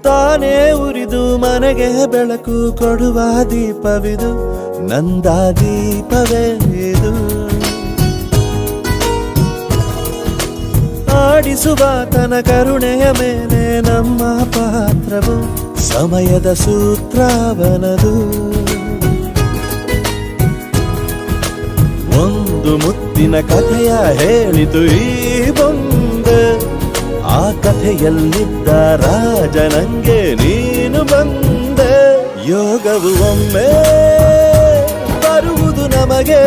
ತಾನೇ ಉರಿದು ಮನೆಗೆ ಬೆಳಕು ಕೊಡುವ ದೀಪವಿದು, ನಂದ ದೀಪವೇ ಇದು. ಆಡಿಸುವ ತನ ಕರುಣೆಯ ಮೇಲೆ ನಮ್ಮ ಪಾತ್ರವು, ಸಮಯದ ಸೂತ್ರವನದು. ಒಂದು ಮುತ್ತಿನ ಕಥೆಯ ಹೇಳಿತು ಈ ಬೊಂಬೆ, ಆ ಕಥೆಯಲ್ಲಿದ್ದ ರಾಜ ನಂಗೆ ನೀನು ಬಂದೆ. ಯೋಗವು ಒಮ್ಮೆ ಬರುವುದು ನಮಗೆ,